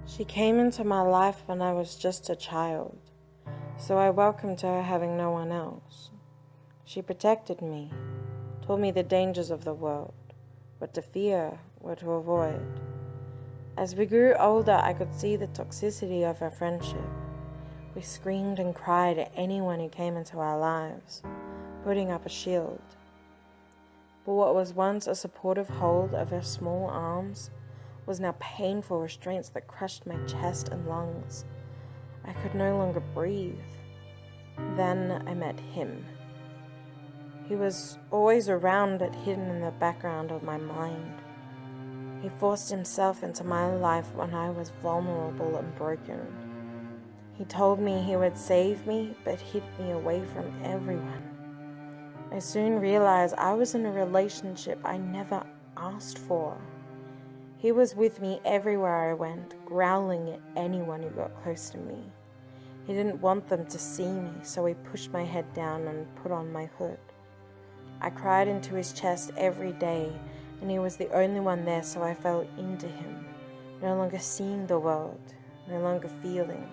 She came into my life when I was just a child, so I welcomed her having no one else. She protected me, taught me the dangers of the world, what to fear, what to avoid. As we grew older, I could see the toxicity of her friendship. We screamed and cried at anyone who came into our lives, putting up a shield. But what was once a supportive hold of her small arms was now painful restraints that crushed my chest and lungs. I could no longer breathe. Then I met him. He was always around but hidden in the background of my mind. He forced himself into my life when I was vulnerable and broken. He told me he would save me, but hid me away from everyone. I soon realized I was in a relationship I never asked for. He was with me everywhere I went, growling at anyone who got close to me. He didn't want them to see me, so he pushed my head down and put on my hood. I cried into his chest every day, and he was the only one there, so I fell into him, no longer seeing the world, no longer feeling.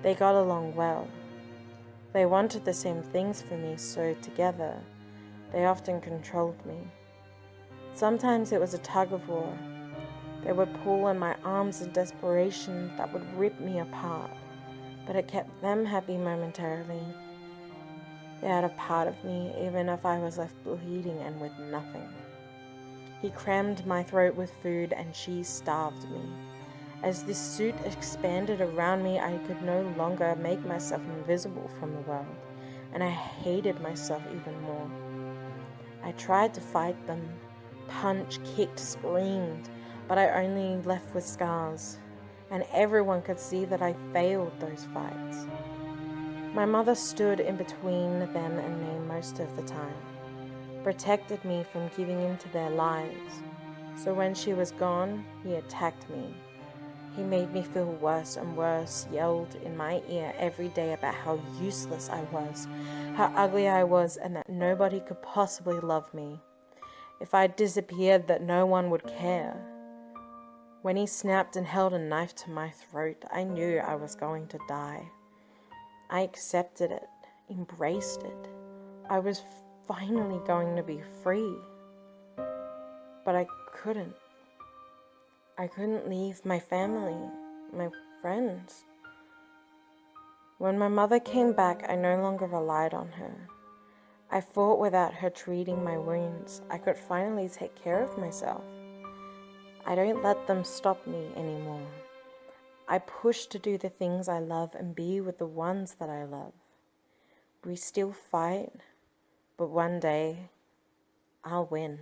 They got along well. They wanted the same things for me, so together, they often controlled me. Sometimes it was a tug of war. They would pull on my arms in desperation that would rip me apart, but it kept them happy momentarily. They had a part of me, even if I was left bleeding and with nothing. He crammed my throat with food and she starved me. As this suit expanded around me, I could no longer make myself invisible from the world, and I hated myself even more. I tried to fight them, punched, kicked, screamed, but I only left with scars, and everyone could see that I failed those fights. My mother stood in between them and me most of the time, protected me from giving into their lies. So when she was gone, he attacked me. He made me feel worse and worse, yelled in my ear every day about how useless I was, how ugly I was, and that nobody could possibly love me. If I disappeared, that no one would care. When he snapped and held a knife to my throat, I knew I was going to die. I accepted it, embraced it. I was finally going to be free. But I couldn't. I couldn't leave my family, my friends. When my mother came back, I no longer relied on her. I fought without her treating my wounds. I could finally take care of myself. I don't let them stop me anymore. I push to do the things I love and be with the ones that I love. We still fight, but one day I'll win.